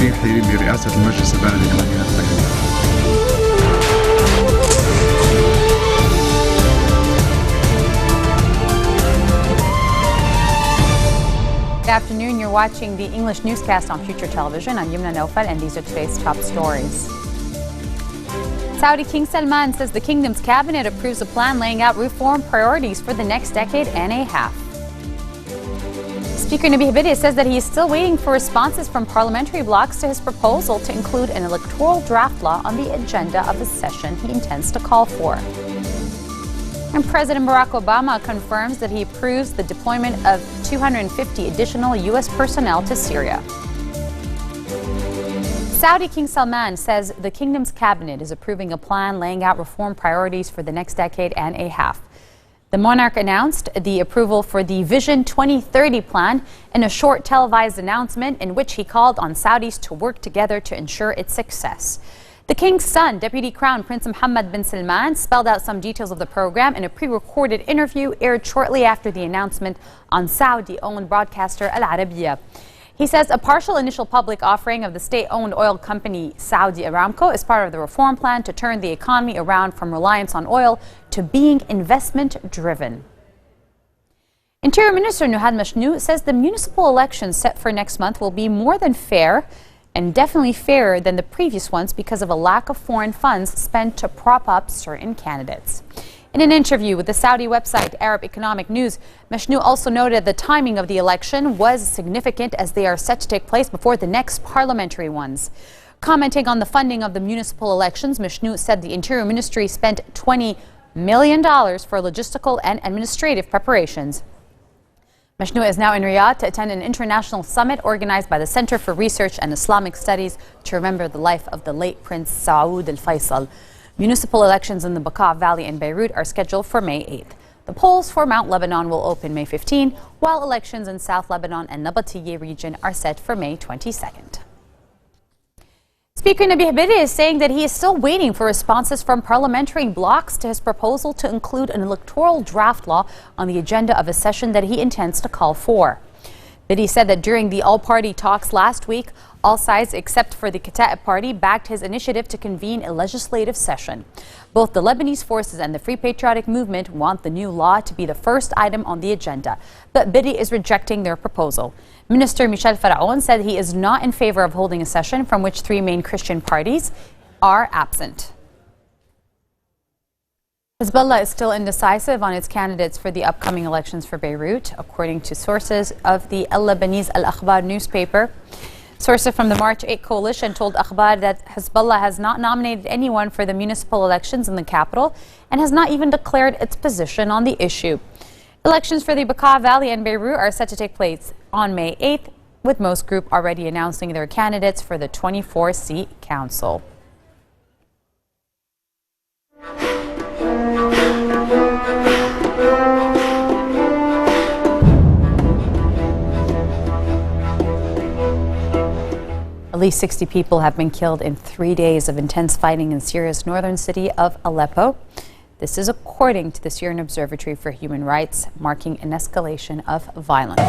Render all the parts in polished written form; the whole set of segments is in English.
ترشيحي لرئاسة المجلس البلدي لمدينة بيروت. Good afternoon. You're watching the English newscast on Future Television. I'm Yumna Naufal, and these are today's top stories. Saudi King Salman says the kingdom's cabinet approves a plan laying out reform priorities for the next decade and a half. Speaker Nabih Berri says that he is still waiting for responses from parliamentary blocs to his proposal to include an electoral draft law on the agenda of the session he intends to call for. And President Barack Obama confirms that he approves the deployment of 250 additional U.S. personnel to Syria. Saudi King Salman says the kingdom's cabinet is approving a plan laying out reform priorities for the next decade and a half. The monarch announced the approval for the Vision 2030 plan in a short televised announcement in which he called on Saudis to work together to ensure its success. The king's son, Deputy Crown Prince Mohammed bin Salman, spelled out some details of the program in a pre-recorded interview aired shortly after the announcement on Saudi-owned broadcaster Al Arabiya. He says a partial initial public offering of the state-owned oil company Saudi Aramco is part of the reform plan to turn the economy around from reliance on oil to being investment-driven. Interior Minister Nuhad Mashnu says the municipal elections set for next month will be more than fair and definitely fairer than the previous ones because of a lack of foreign funds spent to prop up certain candidates. In an interview with the Saudi website Arab Economic News, Mashnu also noted the timing of the election was significant as they are set to take place before the next parliamentary ones. Commenting on the funding of the municipal elections, Mashnu said the Interior Ministry spent $20 million for logistical and administrative preparations. Mashnu is now in Riyadh to attend an international summit organized by the Center for Research and Islamic Studies to remember the life of the late Prince Saud Al Faisal. Municipal elections in the Bekaa Valley and Beirut are scheduled for May 8th. The polls for Mount Lebanon will open May 15, while elections in South Lebanon and Nabatiyeh region are set for May 22nd. Speaker Nabih Berri is saying that he is still waiting for responses from parliamentary blocs to his proposal to include an electoral draft law on the agenda of a session that he intends to call for. Berri said that during the all-party talks last week, all sides except for the Kata'ib Party backed his initiative to convene a legislative session. Both the Lebanese forces and the Free Patriotic Movement want the new law to be the first item on the agenda, but Berri is rejecting their proposal. Minister Michel Faraon said he is not in favor of holding a session from which three main Christian parties are absent. Hezbollah is still indecisive on its candidates for the upcoming elections for Beirut, according to sources of the Lebanese Al Akhbar newspaper. Sources from the March 8 coalition told Akhbar that Hezbollah has not nominated anyone for the municipal elections in the capital and has not even declared its position on the issue. Elections for the Bekaa Valley and Beirut are set to take place on May 8th, with most groups already announcing their candidates for the 24-seat council. At least 60 people have been killed in 3 days of intense fighting in Syria's northern city of Aleppo. This is according to the Syrian Observatory for Human Rights, marking an escalation of violence.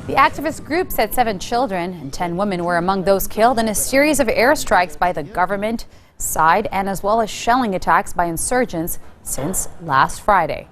The activist group said 7 children and 10 women were among those killed in a series of airstrikes by the government side and as well as shelling attacks by insurgents since last Friday.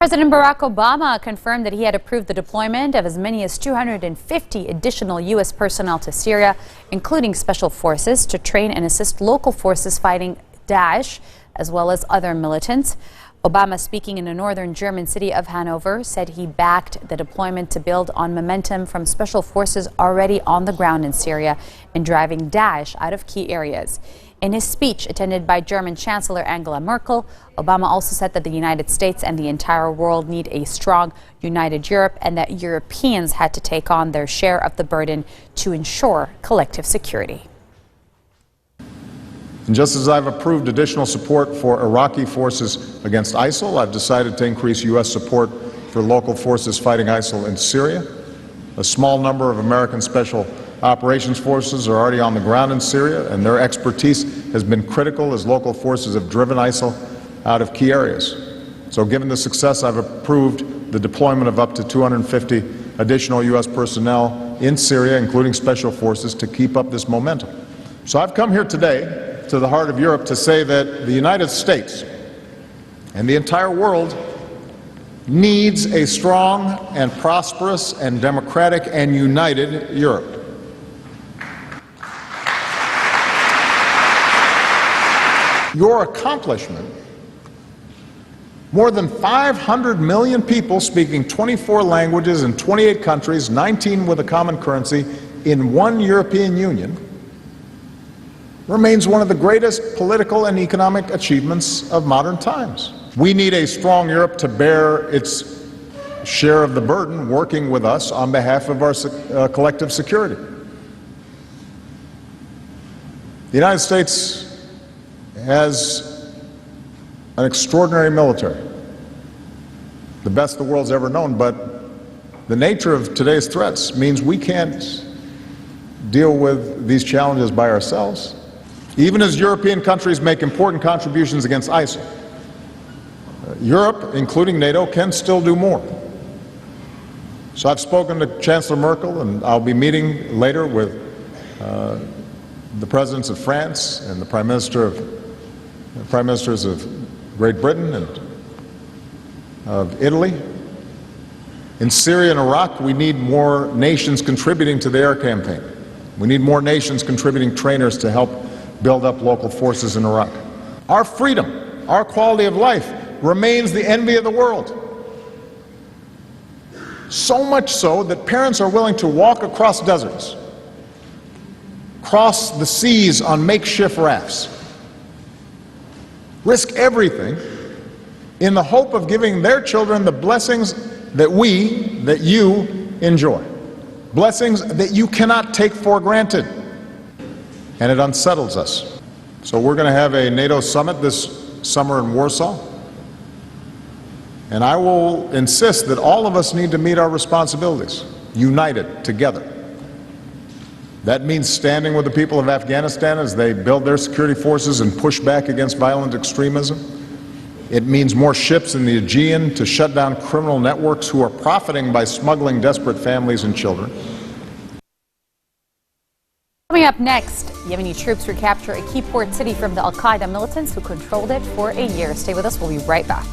President Barack Obama confirmed that he had approved the deployment of as many as 250 additional U.S. personnel to Syria, including special forces, to train and assist local forces fighting Daesh, as well as other militants. Obama, speaking in the northern German city of Hanover, said he backed the deployment to build on momentum from special forces already on the ground in Syria and driving Daesh out of key areas. In his speech, attended by German Chancellor Angela Merkel, Obama also said that the United States and the entire world need a strong, united Europe and that Europeans had to take on their share of the burden to ensure collective security. And just as I've approved additional support for Iraqi forces against ISIL, I've decided to increase U.S. support for local forces fighting ISIL in Syria. A small number of American Special Operations Forces are already on the ground in Syria, and their expertise has been critical as local forces have driven ISIL out of key areas. So given the success, I've approved the deployment of up to 250 additional U.S. personnel in Syria, including special forces, to keep up this momentum. So I've come here today to the heart of Europe to say that the United States and the entire world needs a strong and prosperous and democratic and united Europe. Your accomplishment, more than 500 million people speaking 24 languages in 28 countries, 19 with a common currency, in one European Union, remains one of the greatest political and economic achievements of modern times. We need a strong Europe to bear its share of the burden, working with us on behalf of our collective security. The United States has an extraordinary military, the best the world's ever known, but the nature of today's threats means we can't deal with these challenges by ourselves. Even as European countries make important contributions against ISIL, Europe, including NATO, can still do more. So I've spoken to Chancellor Merkel, and I'll be meeting later with the presidents of France and the Prime Ministers of Great Britain and of Italy. In Syria and Iraq, we need more nations contributing to the air campaign. We need more nations contributing trainers to help build up local forces in Iraq. Our freedom, our quality of life remains the envy of the world. So much so that parents are willing to walk across deserts, cross the seas on makeshift rafts, risk everything in the hope of giving their children the blessings that you enjoy. Blessings that you cannot take for granted. And it unsettles us. So we're going to have a NATO summit this summer in Warsaw. And I will insist that all of us need to meet our responsibilities, united, together. That means standing with the people of Afghanistan as they build their security forces and push back against violent extremism. It means more ships in the Aegean to shut down criminal networks who are profiting by smuggling desperate families and children. Coming up next, Yemeni troops recapture a key port city from the al-Qaeda militants who controlled it for a year. Stay with us. We'll be right back.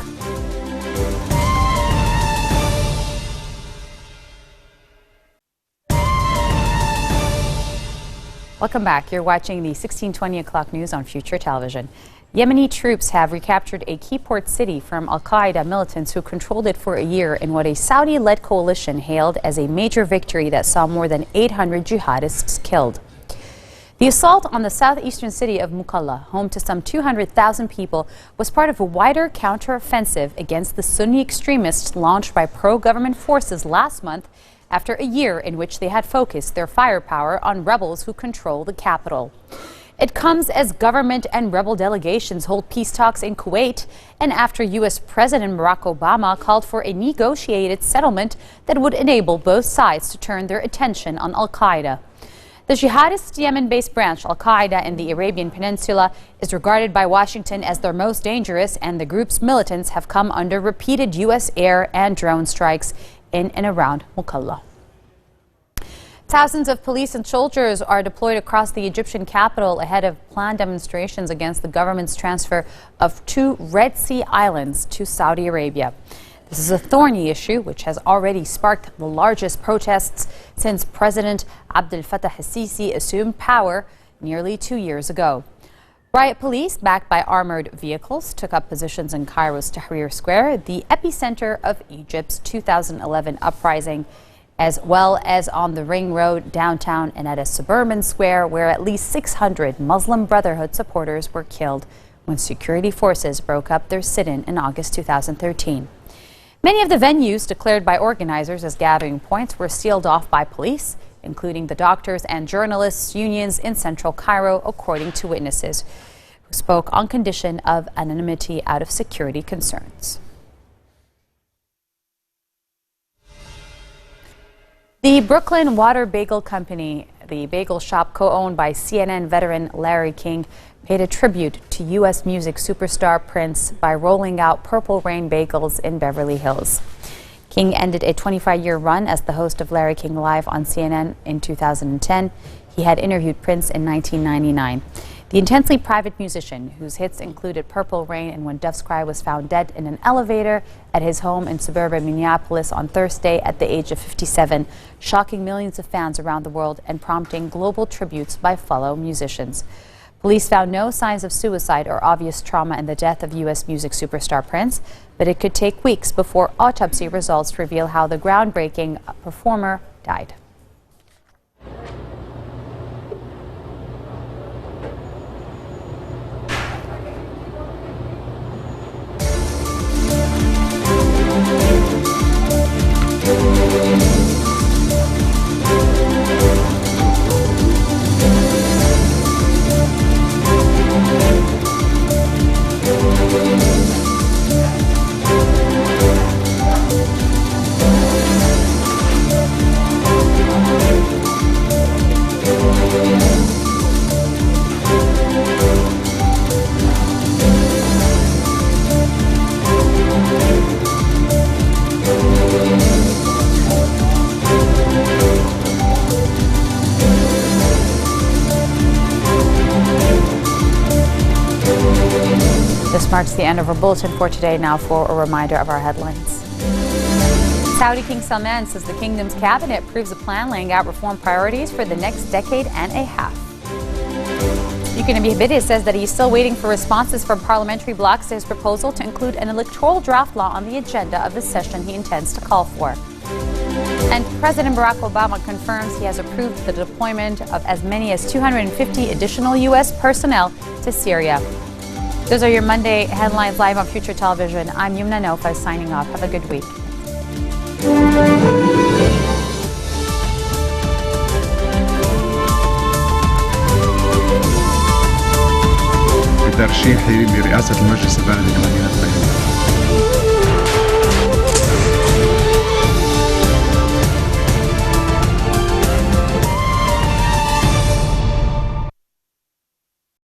Welcome back. You're watching the 1620 o'clock news on Future Television. Yemeni troops have recaptured a key port city from al-Qaeda militants who controlled it for a year in what a Saudi-led coalition hailed as a major victory that saw more than 800 jihadists killed. The assault on the southeastern city of Mukalla, home to some 200,000 people, was part of a wider counteroffensive against the Sunni extremists launched by pro-government forces last month after a year in which they had focused their firepower on rebels who control the capital. It comes as government and rebel delegations hold peace talks in Kuwait and after U.S. President Barack Obama called for a negotiated settlement that would enable both sides to turn their attention on al-Qaeda. The jihadist Yemen-based branch, al-Qaeda in the Arabian Peninsula, is regarded by Washington as their most dangerous, and the group's militants have come under repeated U.S. air and drone strikes in and around Mukalla. Thousands of police and soldiers are deployed across the Egyptian capital ahead of planned demonstrations against the government's transfer of 2 Red Sea islands to Saudi Arabia. This is a thorny issue which has already sparked the largest protests since President Abdel Fattah al-Sisi assumed power nearly 2 years ago. Riot police, backed by armored vehicles, took up positions in Cairo's Tahrir Square, the epicenter of Egypt's 2011 uprising, as well as on the Ring Road downtown and at a suburban square where at least 600 Muslim Brotherhood supporters were killed when security forces broke up their sit-in in August 2013. Many of the venues declared by organizers as gathering points were sealed off by police, including the doctors and journalists unions in central Cairo, according to witnesses who spoke on condition of anonymity out of security concerns. The Brooklyn Water Bagel Company, the bagel shop co-owned by CNN veteran Larry King, paid a tribute to U.S. music superstar Prince by rolling out Purple Rain bagels in Beverly Hills. King ended a 25-year run as the host of Larry King Live on CNN in 2010. He had interviewed Prince in 1999. The intensely private musician, whose hits included Purple Rain and When Doves Cry, was found dead in an elevator at his home in suburban Minneapolis on Thursday at the age of 57, shocking millions of fans around the world and prompting global tributes by fellow musicians. Police found no signs of suicide or obvious trauma in the death of U.S. music superstar Prince, but it could take weeks before autopsy results reveal how the groundbreaking performer died. This marks the end of our bulletin for today. Now for a reminder of our headlines. Saudi King Salman says the kingdom's cabinet approves a plan laying out reform priorities for the next decade and a half. Yukon Abihibide says that he's still waiting for responses from parliamentary blocs to his proposal to include an electoral draft law on the agenda of the session he intends to call for. And President Barack Obama confirms he has approved the deployment of as many as 250 additional U.S. personnel to Syria. Those are your Monday headlines live on Future Television. I'm Yumna Nofa signing off. Have a good week. بترشيحي لرئاسة المجلس البلدي لمدينة بيروت.